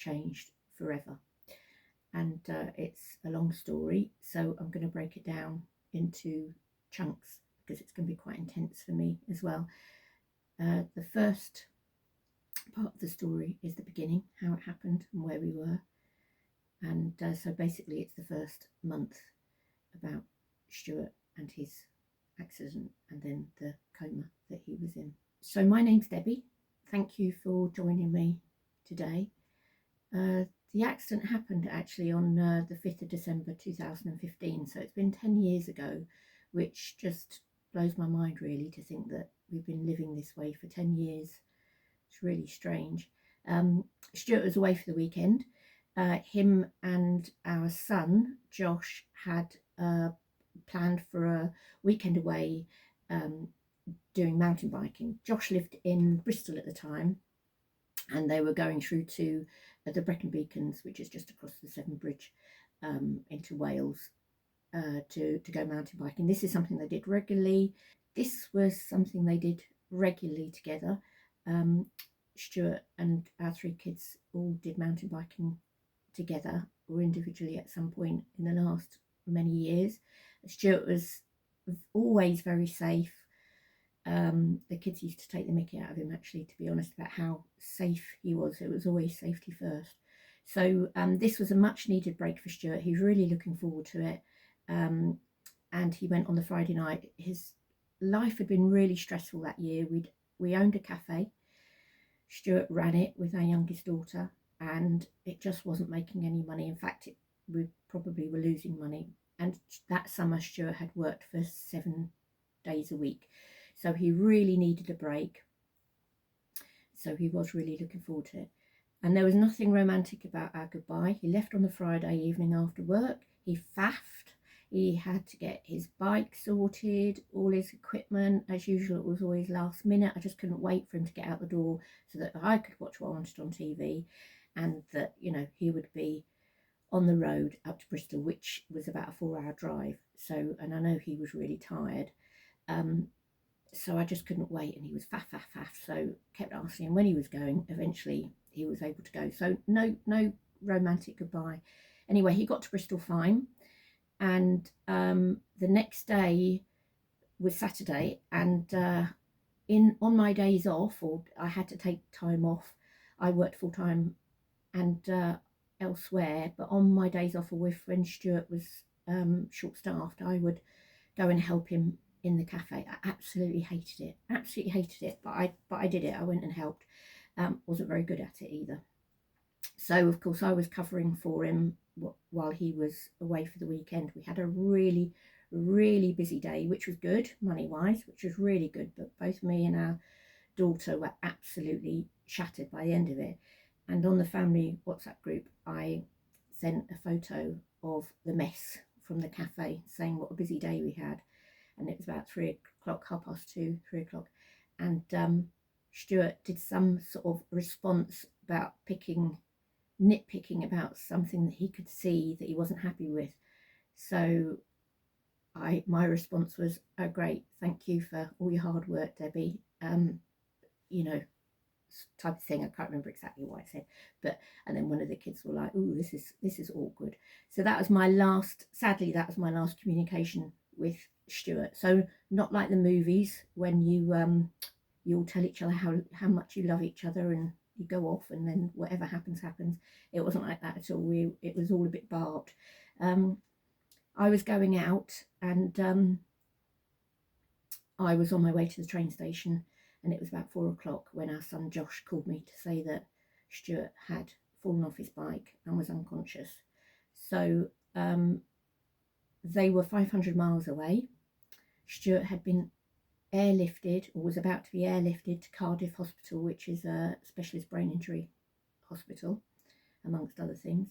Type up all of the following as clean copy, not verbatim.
changed forever. And it's a long story, so I'm going to break it down into chunks because it's going to be quite intense for me as well. The first part of the story is the beginning, how it happened and where we were. And so basically it's the first month about Stuart and his accident and then the coma that he was in. So my name's Debbie. Thank you for joining me today. The accident happened actually on the 5th of December 2015, so it's been 10 years ago, which just blows my mind really to think that we've been living this way for 10 years. It's really strange. Stuart was away for the weekend. Him and our son Josh had planned for a weekend away doing mountain biking. Josh lived in Bristol at the time, and they were going through to the Brecon Beacons, which is just across the Severn Bridge into Wales, to go mountain biking. This is something they did regularly. This was something they did regularly together. Stuart and our 3 kids all did mountain biking together or individually at some point in the last many years. Stuart was always very safe. The kids used to take the mickey out of him, actually, to be honest, about how safe he was. It was always safety first. So this was a much needed break for Stuart. He was really looking forward to it. And he went on the Friday night. His life had been really stressful that year. We owned a cafe. Stuart ran it with our youngest daughter, and it just wasn't making any money. In fact, we probably were losing money. And that summer Stuart had worked for 7 days a week. So he really needed a break. So he was really looking forward to it. And there was nothing romantic about our goodbye. He left on the Friday evening after work. He faffed. He had to get his bike sorted, all his equipment. As usual, it was always last minute. I just couldn't wait for him to get out the door so that I could watch what I wanted on TV, and that, you know, he would be on the road up to Bristol, which was about a 4-hour drive. So, and I know he was really tired. So I just couldn't wait, and he was faff. So kept asking him when he was going. Eventually he was able to go. So no romantic goodbye. Anyway, he got to Bristol fine, and the next day was Saturday, and on my days off, or I had to take time off, I worked full time and elsewhere, but on my days off, or if when Stuart was short staffed, I would go and help him in the cafe. I absolutely hated it, but I did it. I went and helped. Wasn't very good at it either. So of course I was covering for him while he was away for the weekend. We had a really busy day, which was good money wise, which was really good, but both me and our daughter were absolutely shattered by the end of it. And on the family WhatsApp group, I sent a photo of the mess from the cafe, saying what a busy day we had. And it was about 3 o'clock, 2:30, 3 o'clock. And Stuart did some sort of response about nitpicking about something that he could see that he wasn't happy with. So my response was, oh great, thank you for all your hard work, Debbie. You know, type of thing. I can't remember exactly what I said, but and then one of the kids were like, "Oh, this is awkward." So that was my last. Sadly, that was my last communication with Stuart. So not like the movies when you all tell each other how much you love each other and you go off and then whatever happens. It wasn't like that at all. It was all a bit barbed. I was going out, and I was on my way to the train station, and it was about 4 o'clock when our son Josh called me to say that Stuart had fallen off his bike and was unconscious. So they were 500 miles away. Stuart had been airlifted, or was about to be airlifted, to Cardiff Hospital, which is a specialist brain injury hospital, amongst other things.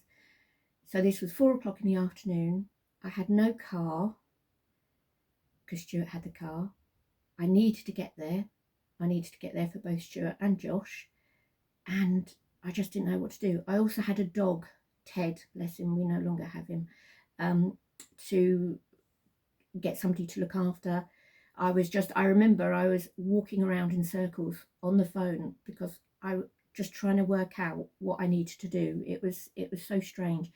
So this was 4 o'clock in the afternoon. I had no car because Stuart had the car. I needed to get there. I needed to get there for both Stuart and Josh, and I just didn't know what to do. I also had a dog, Ted, bless him, we no longer have him, to get somebody to look after. I remember I was walking around in circles on the phone because I just trying to work out what I needed to do. It was so strange.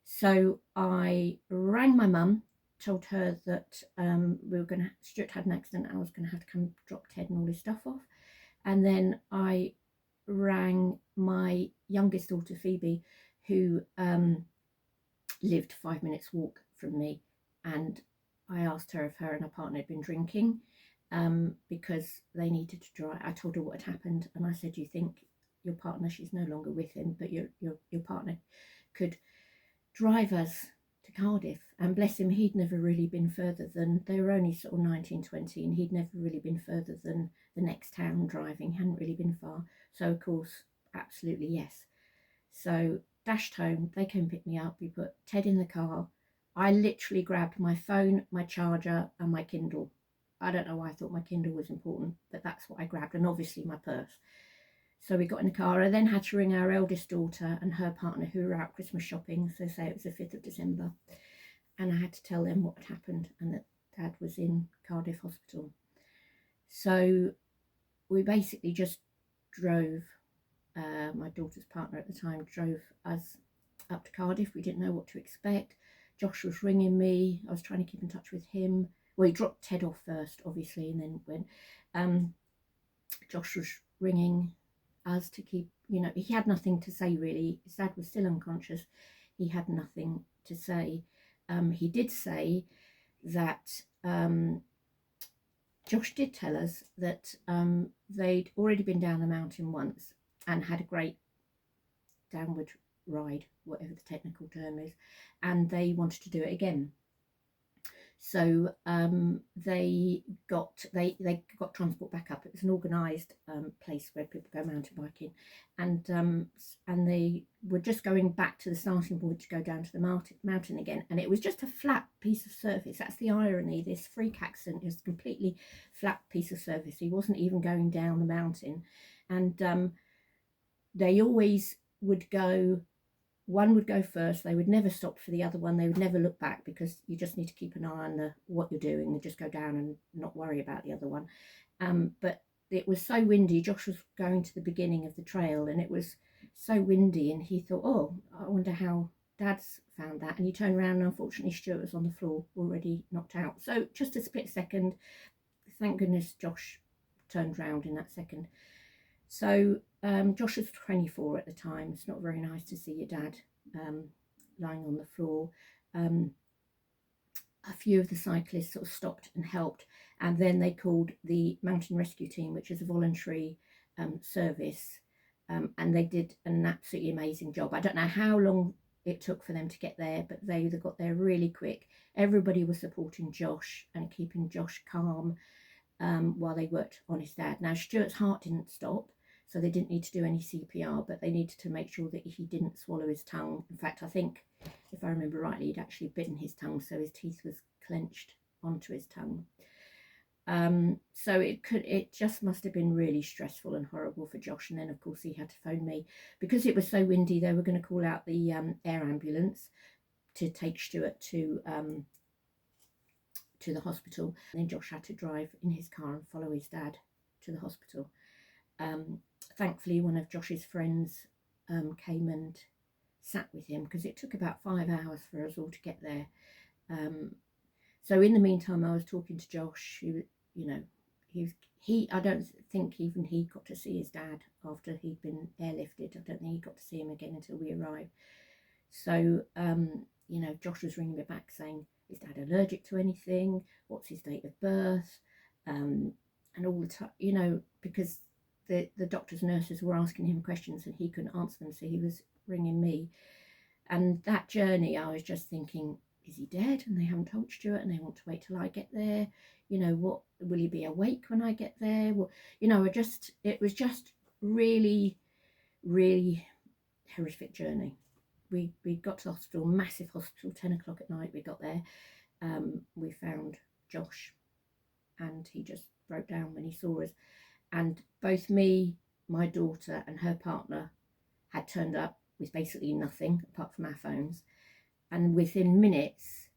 So I rang my mum, told her that we were going to, Stuart had an accident, I was going to have to come drop Ted and all his stuff off. And then I rang my youngest daughter, Phoebe, who lived 5 minutes walk from me, and I asked her if her and her partner had been drinking, because they needed to drive. I told her what had happened, and I said, you think your partner, she's no longer with him, but your partner could drive us to Cardiff? And bless him, he'd never really been further than, they were only sort of 19, 20, and he'd never really been further than the next town driving, hadn't really been far. So of course, absolutely yes. So dashed home, they came pick me up, we put Ted in the car. I literally grabbed my phone, my charger and my Kindle. I don't know why I thought my Kindle was important, but that's what I grabbed, and obviously my purse. So we got in the car. I then had to ring our eldest daughter and her partner, who were out Christmas shopping, so say it was the 5th of December, and I had to tell them what had happened and that Dad was in Cardiff Hospital. So we basically just drove, my daughter's partner at the time drove us up to Cardiff. We didn't know what to expect. Josh was ringing me. I was trying to keep in touch with him. Well, he dropped Ted off first, obviously, and then went. Josh was ringing us to keep, he had nothing to say really. His dad was still unconscious. He had nothing to say. He did say that Josh did tell us that they'd already been down the mountain once and had a great downward ride, whatever the technical term is, and they wanted to do it again. So they got transport back up. It was an organised place where people go mountain biking, and they were just going back to the starting point to go down to the mountain again, and it was just a flat piece of surface. That's the irony. This freak accident is a completely flat piece of surface. He wasn't even going down the mountain, and they always would go. One would go first. They would never stop for the other one. They would never look back, because you just need to keep an eye on what you're doing and just go down and not worry about the other one. But it was so windy. Josh was going to the beginning of the trail and it was so windy, and he thought, oh, I wonder how Dad's found that. And he turned around and unfortunately Stuart was on the floor, already knocked out. So just a split second. Thank goodness Josh turned round in that second. So Josh was 24 at the time. It's not very nice to see your dad lying on the floor. A few of the cyclists sort of stopped and helped, and then they called the mountain rescue team, which is a voluntary service, and they did an absolutely amazing job. I don't know how long it took for them to get there, but they got there really quick. Everybody was supporting Josh and keeping Josh calm while they worked on his dad. Now Stuart's heart didn't stop, so they didn't need to do any CPR, but they needed to make sure that he didn't swallow his tongue. In fact, I think, if I remember rightly, he'd actually bitten his tongue, so his teeth was clenched onto his tongue. So it just must have been really stressful and horrible for Josh. And then of course he had to phone me, because it was so windy. They were going to call out the air ambulance to take Stuart to the hospital. And then Josh had to drive in his car and follow his dad to the hospital. Thankfully, one of Josh's friends came and sat with him, because it took about 5 hours for us all to get there. So in the meantime, I was talking to Josh. I don't think even he got to see his dad after he'd been airlifted. I don't think he got to see him again until we arrived. So Josh was ringing me back saying, is Dad allergic to anything? What's his date of birth? And all the time, because the doctors and nurses were asking him questions and he couldn't answer them, so he was ringing me. And that journey, I was just thinking, is he dead? And they haven't told Stuart, and they want to wait till I get there. What will he be awake when I get there? Well, it was just really, really horrific journey. We got to the hospital, massive hospital, 10 o'clock at night. We got there. We found Josh, and he just broke down when he saw us. And both me, my daughter and her partner had turned up with basically nothing apart from our phones. And within minutes,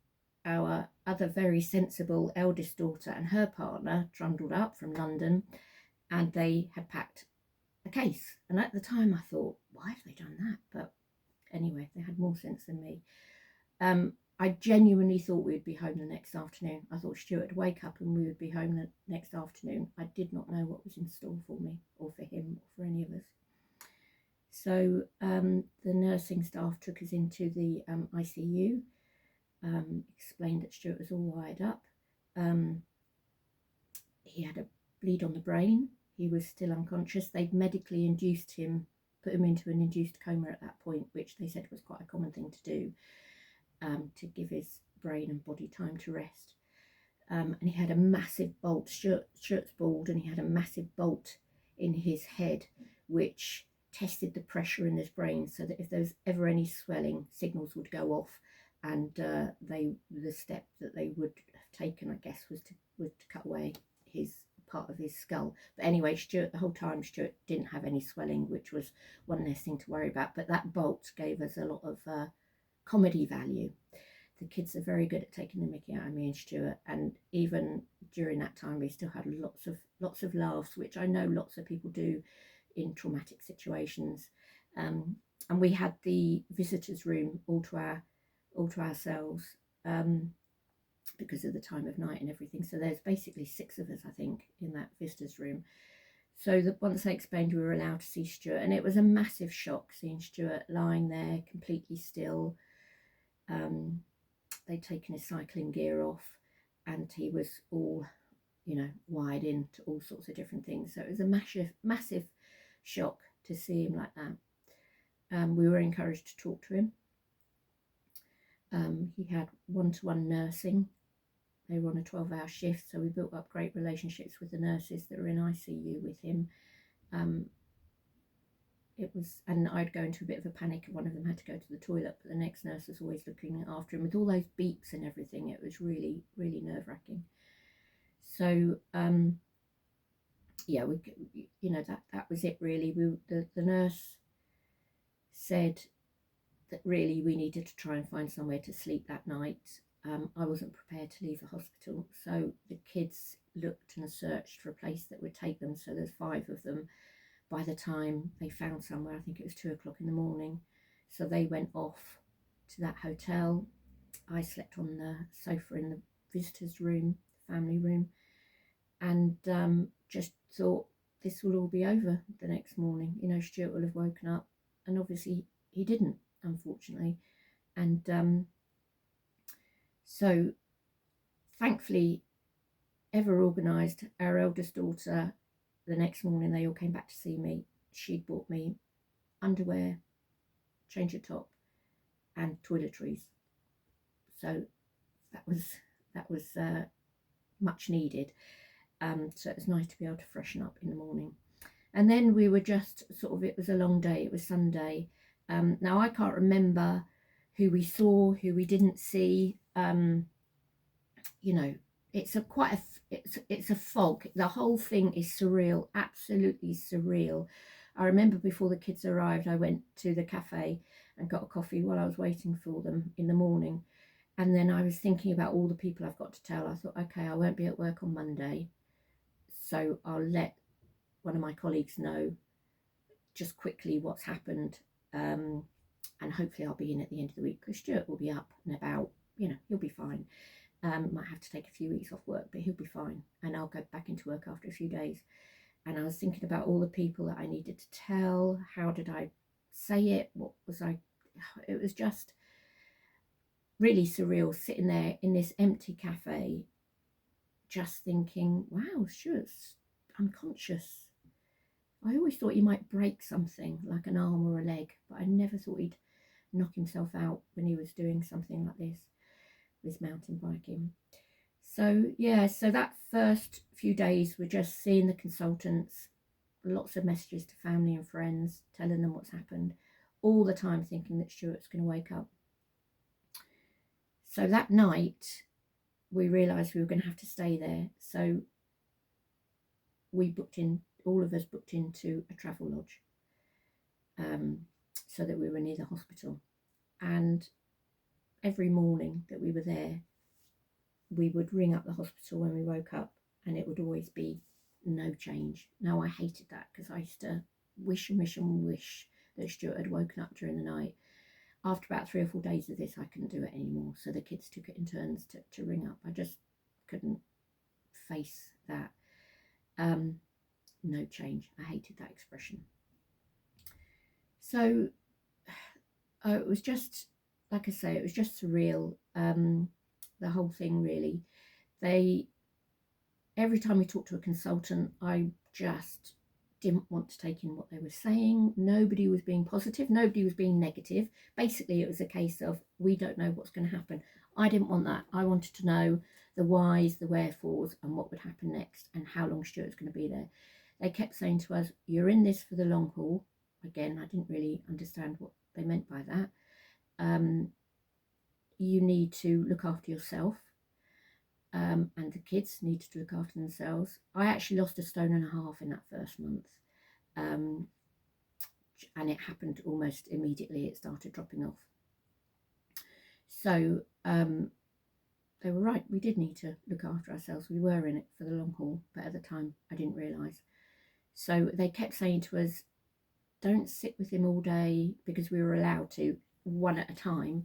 our other very sensible eldest daughter and her partner trundled up from London, and they had packed a case. And at the time I thought, why have they done that? But anyway, they had more sense than me. I genuinely thought we'd be home the next afternoon. I thought Stuart would wake up and we would be home the next afternoon. I did not know what was in store for me or for him or for any of us. So the nursing staff took us into the ICU, explained that Stuart was all wired up. He had a bleed on the brain. He was still unconscious. They'd medically induced him, put him into an induced coma at that point, which they said was quite a common thing to do, to give his brain and body time to rest. And he had a massive bolt. Stuart's bald, and he had a massive bolt in his head, which tested the pressure in his brain, so that if there was ever any swelling, signals would go off, and the step that they would have taken, I guess, was to cut away his part of his skull. But anyway, Stuart, the whole time, Stuart didn't have any swelling, which was one less thing to worry about. But that bolt gave us a lot of comedy value. The kids are very good at taking the mickey out of me and Stuart, and even during that time we still had lots of laughs, which I know lots of people do in traumatic situations. And we had the visitors room all to ourselves, because of the time of night and everything. So there's basically 6 of us, I think, in that visitors room. So that once they explained, we were allowed to see Stuart, and it was a massive shock seeing Stuart lying there completely still. They'd taken his cycling gear off, and he was all, wired into all sorts of different things. So it was a massive shock to see him like that. We were encouraged to talk to him. He had one-to-one nursing. They were on a 12-hour shift, so we built up great relationships with the nurses that were in ICU with him. And I'd go into a bit of a panic if one of them had to go to the toilet, but the next nurse was always looking after him with all those beeps and everything. It was really, really nerve-wracking. So that was it really. The nurse said that really we needed to try and find somewhere to sleep that night. I wasn't prepared to leave the hospital, so the kids looked and searched for a place that would take them. So there's 5 of them. By the time they found somewhere, I think it was 2 o'clock in the morning. So they went off to that hotel. I slept on the sofa in the visitors room, family room, and just thought this will all be over the next morning. Stuart will have woken up, and obviously he didn't, unfortunately. And so thankfully, ever organised, our eldest daughter, the next morning they all came back to see me. She'd bought me underwear, change of top, and toiletries. So that was much needed. So it was nice to be able to freshen up in the morning. And then we were just it was a long day. It was Sunday. Now I can't remember who we saw, who we didn't see. It's a fog. The whole thing is surreal, absolutely surreal. I remember before the kids arrived, I went to the cafe and got a coffee while I was waiting for them in the morning. And then I was thinking about all the people I've got to tell. I thought, okay, I won't be at work on Monday, so I'll let one of my colleagues know just quickly what's happened, and hopefully I'll be in at the end of the week, because Stuart will be up and about. He'll be fine. Might have to take a few weeks off work, but he'll be fine, and I'll go back into work after a few days. And I was thinking about all the people that I needed to tell. How did I say it? It was just really surreal, sitting there in this empty cafe, just thinking, wow, Stuart's unconscious. I always thought he might break something, like an arm or a leg, but I never thought he'd knock himself out when he was doing something like this with mountain biking. So that first few days were just seeing the consultants, lots of messages to family and friends, telling them what's happened, all the time thinking that Stuart's going to wake up. So that night we realised we were going to have to stay there. So all of us booked into a travel lodge, so that we were near the hospital. And every morning that we were there, we would ring up the hospital when we woke up, and it would always be no change. Now I hated that, because I used to wish and wish and wish that Stuart had woken up during the night. After about 3 or 4 days of this, I couldn't do it anymore. So the kids took it in turns to ring up. I just couldn't face that. No change. I hated that expression. So it was just, like I say, it was just surreal. The whole thing, really. Every time we talked to a consultant, I just didn't want to take in what they were saying. Nobody was being positive, nobody was being negative. Basically, it was a case of, we don't know what's going to happen. I didn't want that. I wanted to know the whys, the wherefores, and what would happen next, and how long Stuart's going to be there. They kept saying to us, you're in this for the long haul. Again, I didn't really understand what they meant by that. You need to look after yourself. And the kids needed to look after themselves. I actually lost 1.5 stone in that first month, and it happened almost immediately. It started dropping off. So they were right. We did need to look after ourselves. We were in it for the long haul, but at the time I didn't realise. So they kept saying to us, don't sit with him all day, because we were allowed to, one at a time.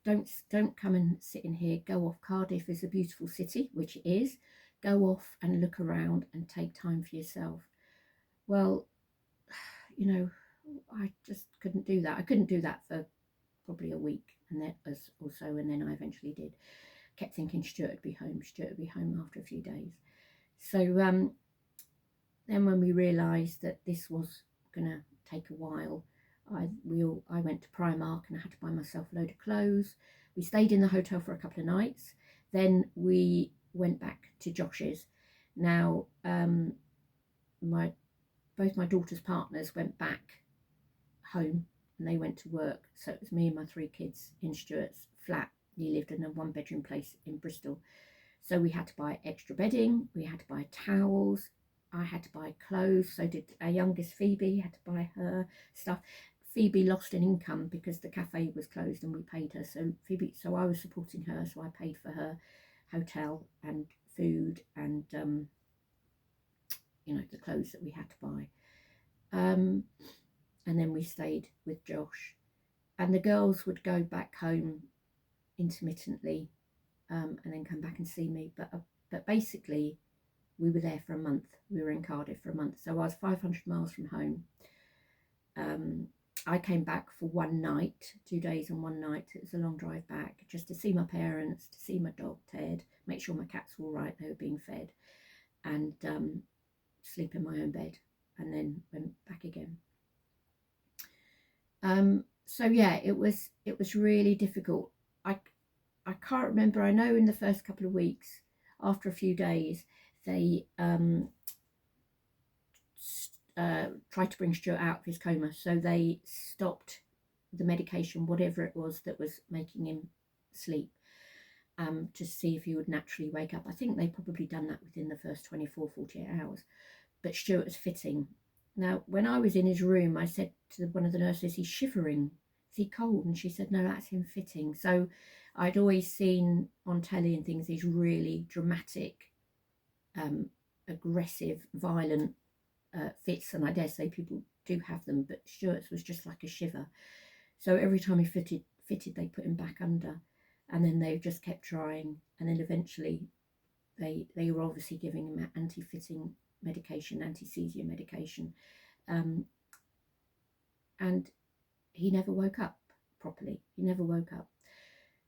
Don't come and sit in here. Go off. Cardiff is a beautiful city, which it is. Go off and look around and take time for yourself. Well, you know, I just couldn't do that. I couldn't do that for probably a week and then or so, and then I eventually did. Kept thinking Stuart would be home. Stuart would be home after a few days. So then when we realised that this was going to take a while, I went to Primark and I had to buy myself a load of clothes. We stayed in the hotel for a couple of nights. Then we went back to Josh's. Now, both my daughter's partners went back home and they went to work. So it was me and my 3 kids in Stuart's flat. He lived in a 1-bedroom place in Bristol. So we had to buy extra bedding. We had to buy towels. I had to buy clothes. So did our youngest Phoebe, had to buy her stuff. Phoebe lost an income because the cafe was closed and we paid her. So I was supporting her, so I paid for her hotel and food and the clothes that we had to buy. And then we stayed with Josh, and the girls would go back home intermittently and then come back and see me. But basically, we were there for a month. We were in Cardiff for a month, so I was 500 miles from home. I came back for 1 night, 2 days and 1 night. It was a long drive back, just to see my parents, to see my dog Ted, make sure my cats were all right, they were being fed, and sleep in my own bed, and then went back again. So yeah, it was really difficult. I can't remember. I know in the first couple of weeks, after a few days, they tried to bring Stuart out of his coma. So they stopped the medication, whatever it was that was making him sleep, to see if he would naturally wake up. I think they probably done that within the first 24, 48 hours. But Stuart was fitting. Now, when I was in his room, I said to one of the nurses, he's shivering. Is he cold? And she said, no, that's him fitting. So I'd always seen on telly and things these really dramatic, aggressive, violent fits, and I dare say people do have them, but Stuart's was just like a shiver. So every time he fitted, they put him back under, and then they just kept trying, and then eventually they were obviously giving him anti-fitting medication, anti-seizure medication, and he never woke up properly. He never woke up.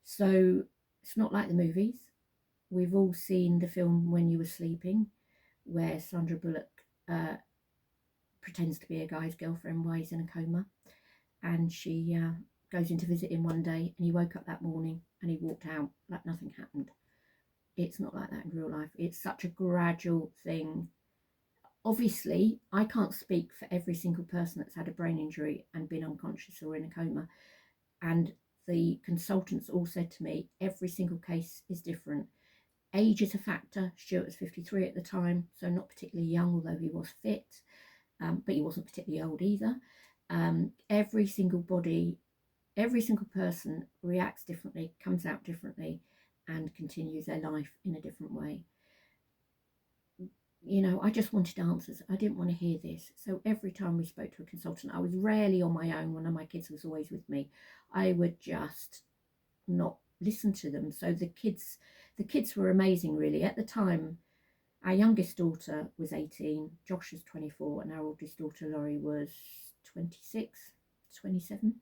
So it's not like the movies. We've all seen the film When You Were Sleeping, where Sandra Bullock pretends to be a guy's girlfriend while he's in a coma, and she goes in to visit him one day, and he woke up that morning and he walked out like nothing happened. It's not like that in real life. It's such a gradual thing. Obviously, I can't speak for every single person that's had a brain injury and been unconscious or in a coma, and the consultants all said to me, every single case is different. Age is a factor. Stuart was 53 at the time, so not particularly young, although he was fit, but he wasn't particularly old either. Every single person reacts differently, comes out differently, and continues their life in a different way. you know, I just wanted answers. I didn't want to hear this. So every time we spoke to a consultant, I was rarely on my own. One of my kids was always with me. I would just not listen to them. So the kids were amazing, really. At the time, our youngest daughter was 18, Josh was 24, and our oldest daughter, Laurie, was 26, 27.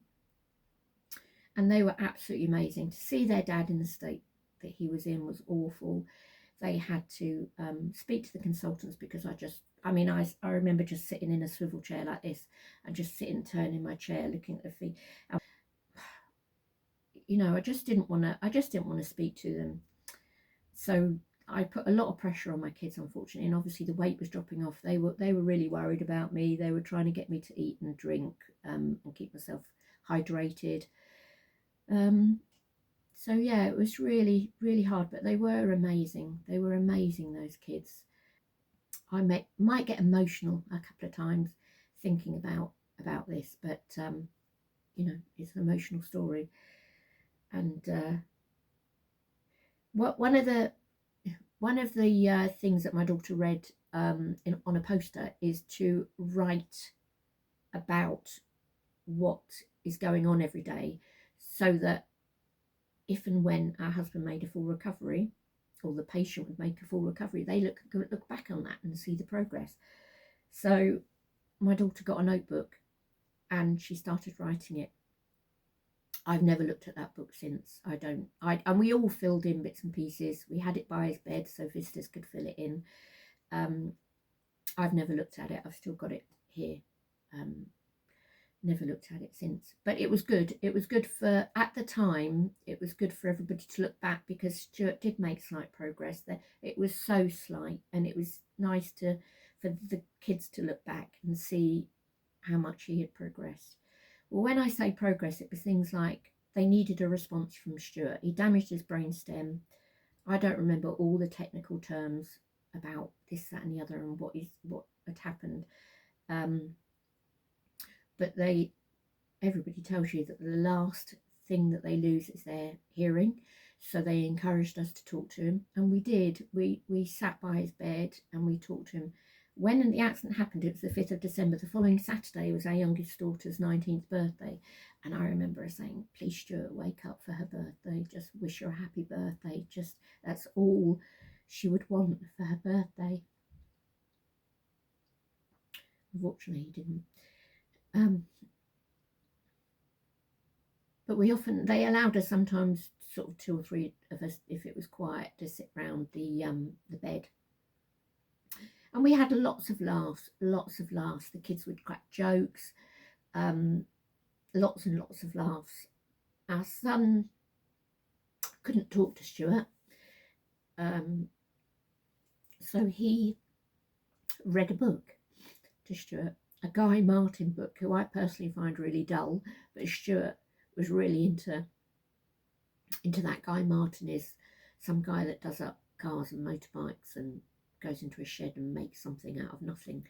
And they were absolutely amazing. To see their dad in the state that he was in was awful. They had to speak to the consultants because I remember just sitting in a swivel chair like this and just sitting, turning my chair, looking at the feet. You know, I just didn't want to speak to them. So I put a lot of pressure on my kids, unfortunately, and obviously the weight was dropping off. They were really worried about me. They were trying to get me to eat and drink and keep myself hydrated. So yeah, it was really, really hard, but they were amazing. They were amazing, those kids. I might get emotional a couple of times thinking about this, but you know, it's an emotional story. And one of the things that my daughter read on a poster is to write about what is going on every day, so that if and when our husband made a full recovery, or the patient would make a full recovery, they look back on that and see the progress. So my daughter got a notebook and she started writing it. I've never looked at that book since. And we all filled in bits and pieces. We had it by his bed so visitors could fill it in. I've never looked at it. I've still got it here. Never looked at it since, but it was good. It was good for, at the time, it was good for everybody to look back, because Stuart did make slight progress there. It was so slight, and it was nice for the kids to look back and see how much he had progressed. Well, when I say progress, it was things like they needed a response from Stuart. He damaged his brainstem. I don't remember all the technical terms about this, that, and the other, and what had happened. But everybody tells you that the last thing that they lose is their hearing. So they encouraged us to talk to him, and we did. We sat by his bed and we talked to him. When the accident happened, it was the 5th of December. The following Saturday was our youngest daughter's 19th birthday. And I remember her saying, please, Stuart, wake up for her birthday. Just wish her a happy birthday. Just, that's all she would want for her birthday. Unfortunately, he didn't. But they allowed us sometimes, sort of 2 or 3 of us, if it was quiet, to sit round the bed. And we had lots of laughs. The kids would crack jokes, lots and lots of laughs. Our son couldn't talk to Stuart, so he read a book to Stuart, a Guy Martin book, who I personally find really dull, but Stuart was really into that. Guy Martin is some guy that does up cars and motorbikes and goes into a shed and makes something out of nothing.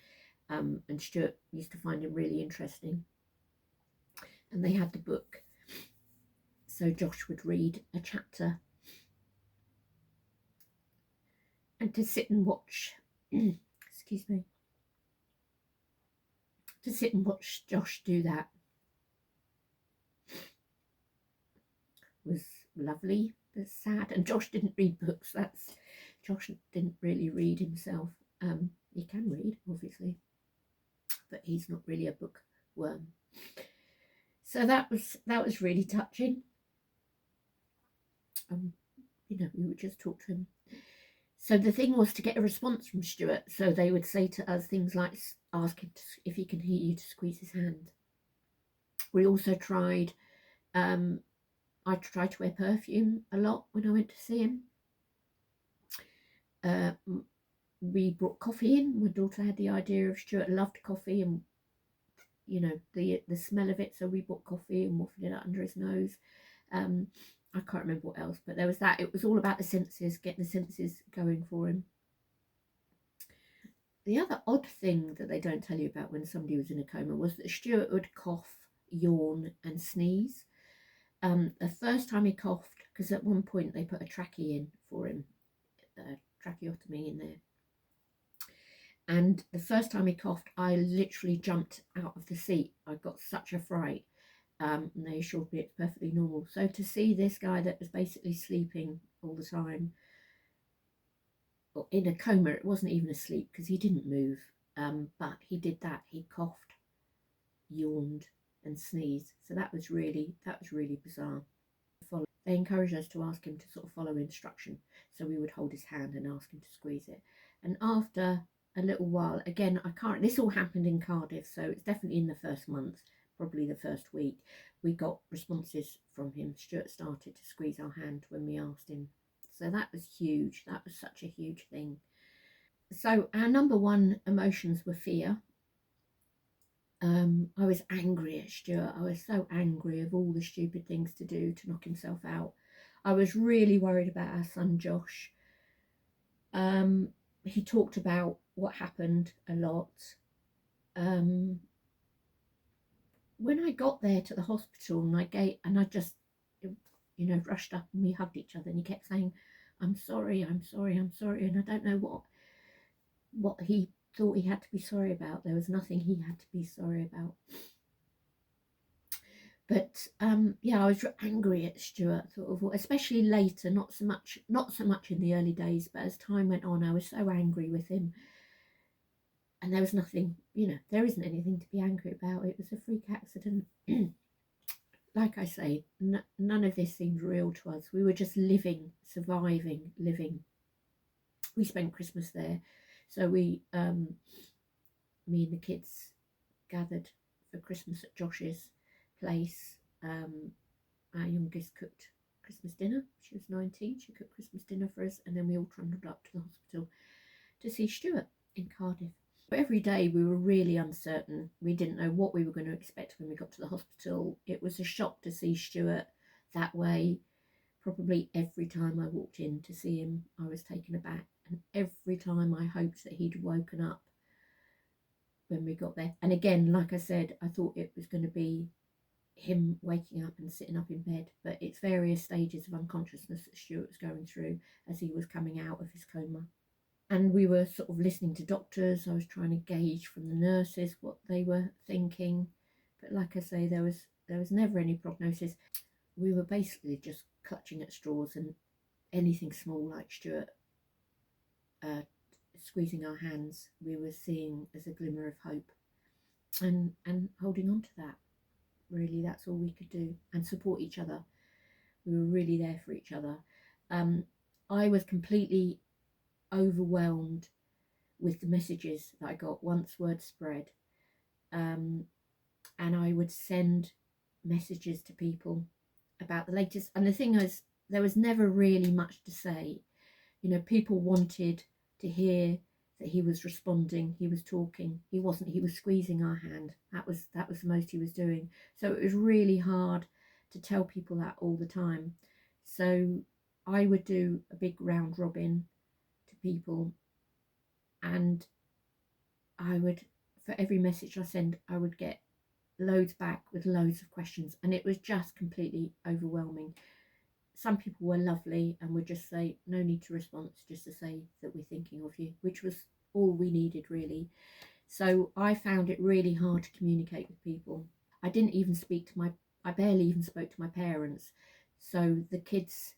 And Stuart used to find him really interesting. And they had the book, so Josh would read a chapter, and to sit and watch excuse me, to sit and watch Josh do that was lovely but sad. And Josh didn't read books. Josh didn't really read himself. He can read, obviously, but he's not really a bookworm. So that was really touching. You know, we would just talk to him. So the thing was to get a response from Stuart. So they would say to us things like, ask him if he can hear you, to squeeze his hand. We also tried, I tried to wear perfume a lot when I went to see him. We brought coffee in. My daughter had the idea of Stuart loved coffee, and you know, the smell of it, so we bought coffee and wafted it under his nose. I can't remember what else, but there was that. It was all about the senses, getting the senses going for him. The other odd thing that they don't tell you about when somebody was in a coma was that Stuart would cough, yawn and sneeze. The first time he coughed, because at one point they put a trachea in for him, a tracheotomy in there. And the first time he coughed, I literally jumped out of the seat. I got such a fright. And they assured me it's perfectly normal. So to see this guy that was basically sleeping all the time, or in a coma, it wasn't even asleep because he didn't move, but he did that. He coughed, yawned, and sneezed. So that was really bizarre. They encouraged us to ask him to sort of follow instruction. So we would hold his hand and ask him to squeeze it. And after a little while, again, I can't, this all happened in Cardiff, so it's definitely in the first month, probably the first week, we got responses from him. Stuart started to squeeze our hand when we asked him. So that was huge. That was such a huge thing. So our number one emotions were fear. I was angry at Stuart. I was so angry of all the stupid things to do to knock himself out. I was really worried about our son Josh. He talked about what happened a lot. Um, when I got there to the hospital and I just, rushed up and we hugged each other and he kept saying, "I'm sorry, I'm sorry, I'm sorry," and I don't know what he thought he had to be sorry about. There was nothing he had to be sorry about. But yeah, I was angry at Stuart, sort of, especially later. Not so much in the early days, but as time went on, I was so angry with him. And there was nothing, there isn't anything to be angry about. It was a freak accident. Like I say, none of this seemed real to us. We were just living, surviving, living. We spent Christmas there, so me and the kids gathered for Christmas at Josh's place. Our youngest cooked Christmas dinner. She was 19. She cooked Christmas dinner for us, and then we all trundled up to the hospital to see Stuart in Cardiff. But every day we were really uncertain. We didn't know what we were going to expect when we got to the hospital. It was a shock to see Stuart that way. Probably every time I walked in to see him, I was taken aback, and every time I hoped that he'd woken up when we got there. And again, like I said, I thought it was going to be him waking up and sitting up in bed, but it's various stages of unconsciousness that Stuart was going through as he was coming out of his coma. And we were sort of listening to doctors. I was trying to gauge from the nurses what they were thinking, but like I say, there was never any prognosis. We were basically just clutching at straws, and anything small like Stuart squeezing our hands, we were seeing as a glimmer of hope, and holding on to that. Really, that's all we could do, and support each other. We were really there for each other. I was completely overwhelmed with the messages that I got once word spread, and I would send messages to people about the latest. And the thing is, there was never really much to say. People wanted to hear that he was responding, he was talking. He wasn't. He was squeezing our hand. That was the most he was doing. So it was really hard to tell people that all the time. So I would do a big round robin to people, and I would, for every message I send, I would get loads back with loads of questions, and it was just completely overwhelming. Some people were lovely and would just say, "No need to respond, just to say that we're thinking of you," which was all we needed, really. So I found it really hard to communicate with people. I barely even spoke to my parents. So the kids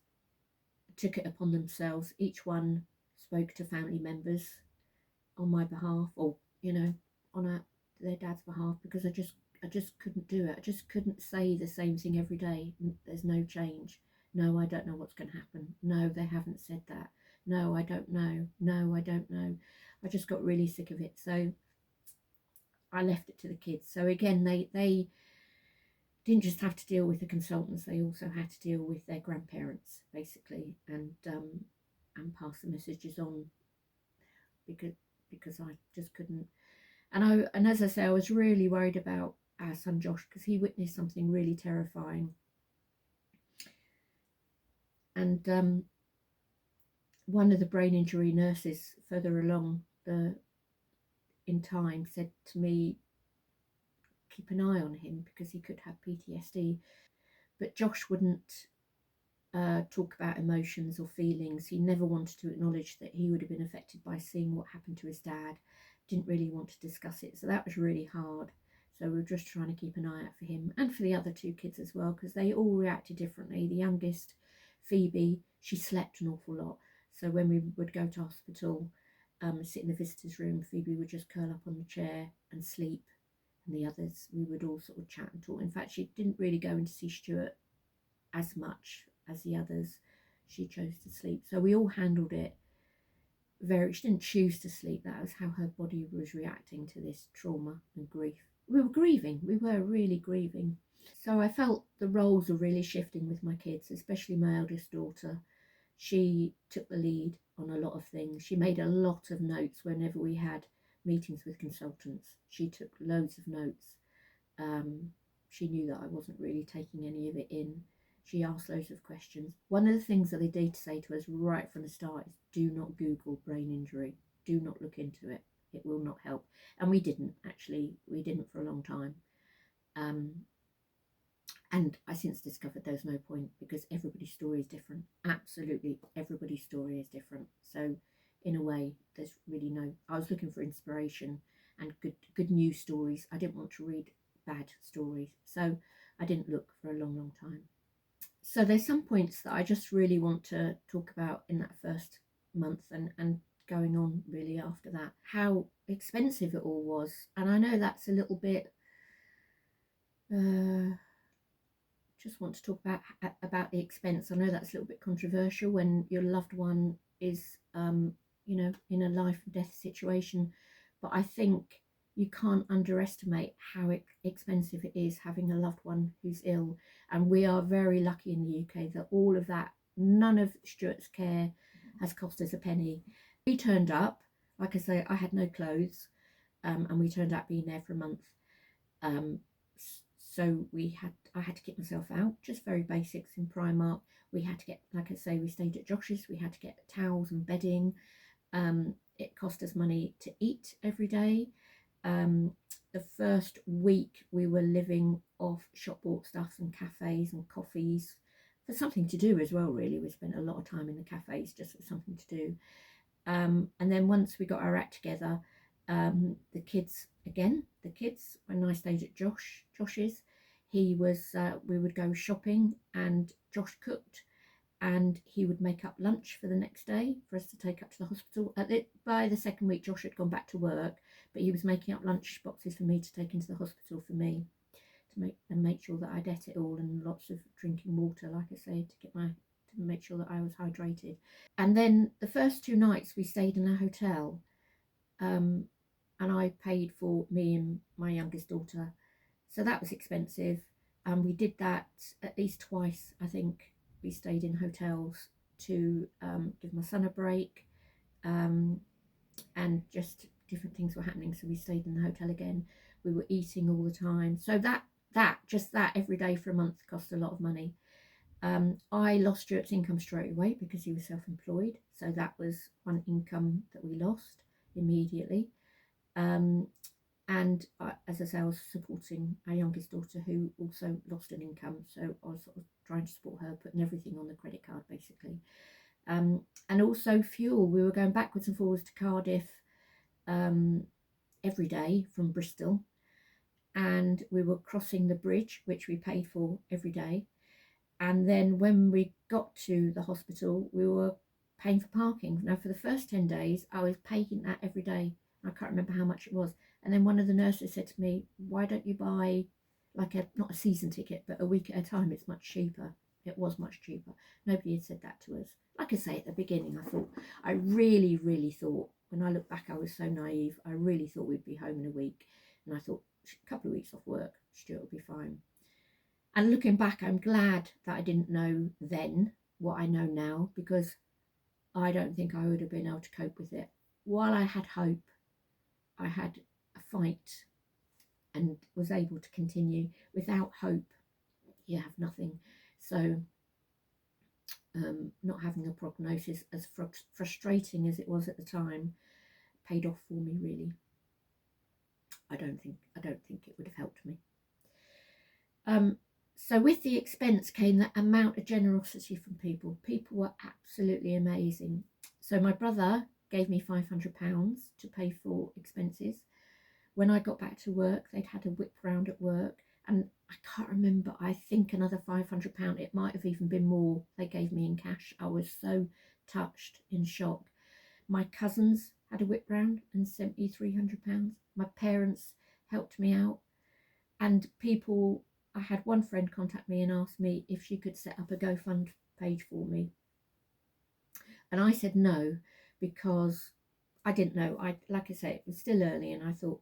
took it upon themselves. Each one spoke to family members on my behalf, or on their dad's behalf, because I just couldn't do it. I just couldn't say the same thing every day. There's no change. No, I don't know what's going to happen. No, they haven't said that. No, I don't know. No, I don't know. I just got really sick of it. So I left it to the kids. So again, they didn't just have to deal with the consultants. They also had to deal with their grandparents, basically, and pass the messages on, because I just couldn't. And as I say, I was really worried about our son Josh, because he witnessed something really terrifying. And one of the brain injury nurses further along in time said to me, "Keep an eye on him because he could have PTSD." But Josh wouldn't talk about emotions or feelings. He never wanted to acknowledge that he would have been affected by seeing what happened to his dad. didn't really want to discuss it, so that was really hard. So we were just trying to keep an eye out for him and for the other two kids as well, because they all reacted differently. The youngest, Phoebe, she slept an awful lot. So when we would go to hospital, sit in the visitors' room, Phoebe would just curl up on the chair and sleep. And the others, we would all sort of chat and talk. In fact, she didn't really go in to see Stuart as much as the others. She chose to sleep. So we all handled it she didn't choose to sleep. That was how her body was reacting to this trauma and grief. We were grieving. We were really grieving. So I felt the roles were really shifting with my kids, especially my eldest daughter. She took the lead on a lot of things. She made a lot of notes whenever we had meetings with consultants. She took loads of notes. She knew that I wasn't really taking any of it in. She asked loads of questions. One of the things that they did say to us right from the start is, do not Google brain injury. Do not look into it. It will not help. And we didn't, actually. We didn't for a long time. And I since discovered there's no point, because everybody's story is different. Absolutely, everybody's story is different. So in a way, there's really no... I was looking for inspiration and good news stories. I didn't want to read bad stories. So I didn't look for a long time. So there's some points that I just really want to talk about in that first month and going on really after that. How expensive it all was. And I know that's a little bit... just want to talk about the expense. I know that's a little bit controversial when your loved one is, you know, in a life and death situation. But I think you can't underestimate how expensive it is having a loved one who's ill. And we are very lucky in the UK that all of that, none of Stuart's care has cost us a penny. We turned up, like I say, I had no clothes, and we turned up being there for a month. So I had to get myself out, just very basics in Primark. We had to get, like I say, we stayed at Josh's. We had to get towels and bedding. It cost us money to eat every day. The first week we were living off shop bought stuff and cafes and coffees for something to do as well, really. We spent a lot of time in the cafes just for something to do. And then once we got our act together, the kids, when I stayed at Josh's, he was, we would go shopping and Josh cooked, and he would make up lunch for the next day for us to take up to the hospital. By the second week, Josh had gone back to work, but he was making up lunch boxes for me to take into the hospital for me, to make sure that I'd ate it all, and lots of drinking water, like I say, to make sure that I was hydrated. And then the first 2 nights we stayed in a hotel, and I paid for me and my youngest daughter, so that was expensive. And we did that at least twice, I think. We stayed in hotels to give my son a break, and just different things were happening, so we stayed in the hotel again. We were eating all the time, so that every day for a month cost a lot of money. I lost Stuart's income straight away because he was self-employed, so that was one income that we lost immediately. And as I say, I was supporting our youngest daughter, who also lost an income, so I was sort of trying to support her, putting everything on the credit card basically. And also fuel. We were going backwards and forwards to Cardiff every day from Bristol, and we were crossing the bridge, which we paid for every day. And then when we got to the hospital, we were paying for parking. Now, for the first 10 days, I was paying that every day. I can't remember how much it was. And then one of the nurses said to me, why don't you buy like not a season ticket, but a week at a time? It's much cheaper. It was much cheaper. Nobody had said that to us. Like I say, at the beginning, I really, really thought, when I look back, I was so naive. I really thought we'd be home in a week. And I thought, a couple of weeks off work, Stuart will be fine. And looking back, I'm glad that I didn't know then what I know now, because I don't think I would have been able to cope with it. While I had hope, I had a fight and was able to continue. Without hope, you have nothing. So not having a prognosis, as frustrating as it was at the time, paid off for me, really. I don't think it would have helped me. So with the expense came that amount of generosity from people. People were absolutely amazing. So my brother, gave me £500 to pay for expenses. When I got back to work, they'd had a whip round at work, and I can't remember, I think another £500, it might have even been more, they gave me in cash. I was so touched, in shock. My cousins had a whip round and sent me £300. My parents helped me out, and people, I had one friend contact me and ask me if she could set up a GoFund page for me, and I said no, because I didn't know. Like I say, it was still early, and I thought,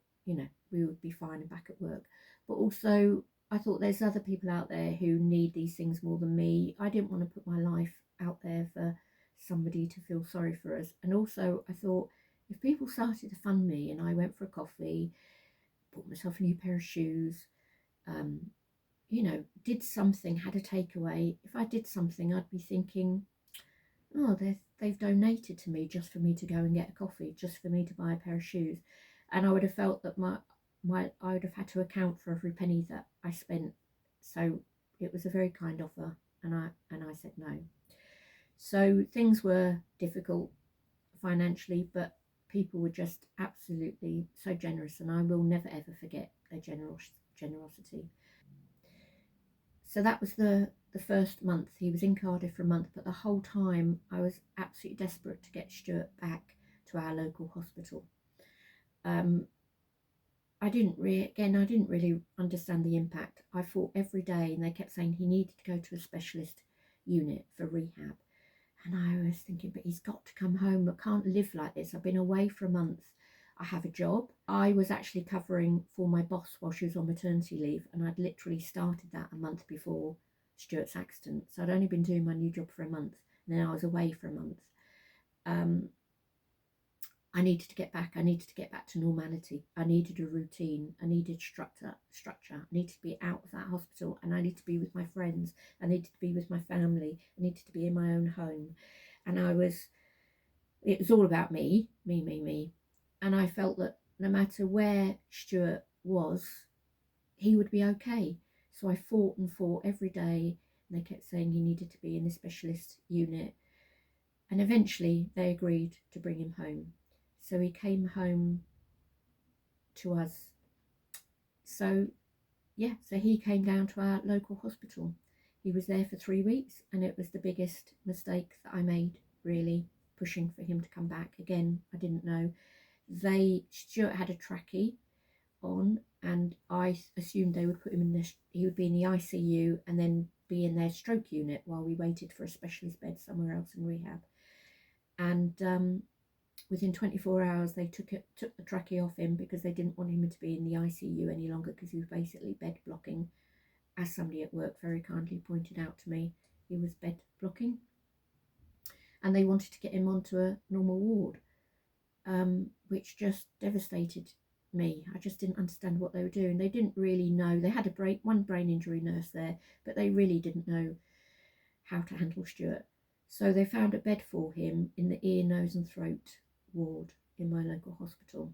we would be fine and back at work. But also, I thought there's other people out there who need these things more than me. I didn't want to put my life out there for somebody to feel sorry for us. And also, I thought, if people started to fund me and I went for a coffee, bought myself a new pair of shoes, um, did something, had a takeaway, if I did something, I'd be thinking, oh, they've donated to me just for me to go and get a coffee, just for me to buy a pair of shoes. And I would have felt that I would have had to account for every penny that I spent. So it was a very kind offer, and I said no. So things were difficult financially, but people were just absolutely so generous, and I will never ever forget their generosity. So that was the first month. He was in Cardiff for a month, but the whole time I was absolutely desperate to get Stuart back to our local hospital. I didn't really understand the impact. I fought every day, and they kept saying he needed to go to a specialist unit for rehab. And I was thinking, but he's got to come home. I can't live like this. I've been away for a month. I have a job. I was actually covering for my boss while she was on maternity leave, and I'd literally started that a month before Stuart's accident. So I'd only been doing my new job for a month, and then I was away for a month. I needed to get back. I needed to get back to normality. I needed a routine. I needed structure. I needed to be out of that hospital, and I needed to be with my friends. I needed to be with my family. I needed to be in my own home. And it was all about me. And I felt that no matter where Stuart was, he would be okay. So I fought and fought every day, and they kept saying he needed to be in the specialist unit. And eventually they agreed to bring him home. So he came home to us. So he came down to our local hospital. He was there for 3 weeks, and it was the biggest mistake that I made, really, pushing for him to come back. Again, I didn't know. Stuart had a trachea on, and I assumed they would put him he would be in the ICU and then be in their stroke unit while we waited for a specialist bed somewhere else in rehab. And within 24 hours, they took the trachea off him, because they didn't want him to be in the ICU any longer, because he was basically bed blocking. As somebody at work very kindly pointed out to me, he was bed blocking, and they wanted to get him onto a normal ward, which just devastated me. I just didn't understand what they were doing. They didn't really know. They had one brain injury nurse there, but they really didn't know how to handle Stuart. So they found a bed for him in the ear, nose and throat ward in my local hospital.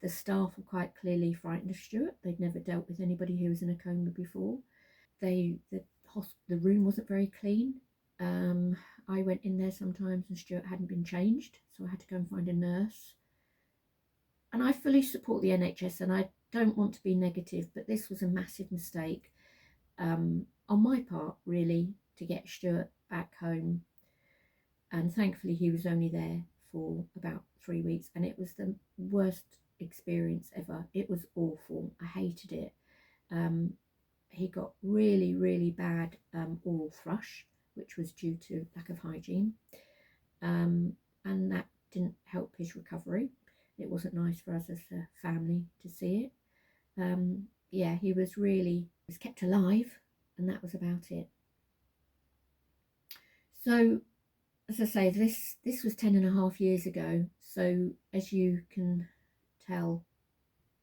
The staff were quite clearly frightened of Stuart. They'd never dealt with anybody who was in a coma before. The room wasn't very clean. I went in there sometimes and Stuart hadn't been changed, so I had to go and find a nurse. And I fully support the NHS, and I don't want to be negative, but this was a massive mistake on my part, really, to get Stuart back home. And thankfully he was only there for about 3 weeks, and it was the worst experience ever. It was awful. I hated it. He got really, really bad oral thrush, which was due to lack of hygiene, and that didn't help his recovery. It wasn't nice for us as a family to see it. He was kept alive, and that was about it. So, as I say, this was 10.5 years ago. So as you can tell,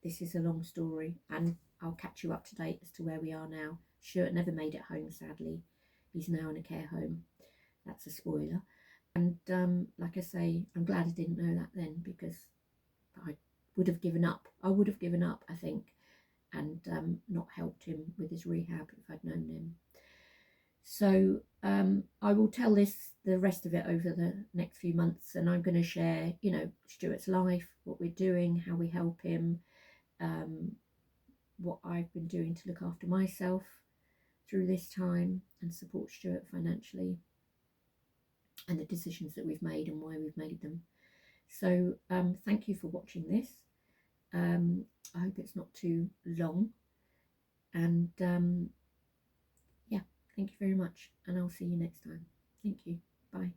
this is a long story, and I'll catch you up to date as to where we are now. Stuart never made it home, sadly. He's now in a care home. That's a spoiler. And like I say, I'm glad I didn't know that then, because I would have given up. I think, and not helped him with his rehab if I'd known him. So I will tell the rest of it over the next few months, and I'm going to share, you know, Stuart's life, what we're doing, how we help him, what I've been doing to look after myself through this time and support Stuart financially, and the decisions that we've made and why we've made them. So thank you for watching this. I hope it's not too long, and yeah, thank you very much, and I'll see you next time. Thank you. Bye.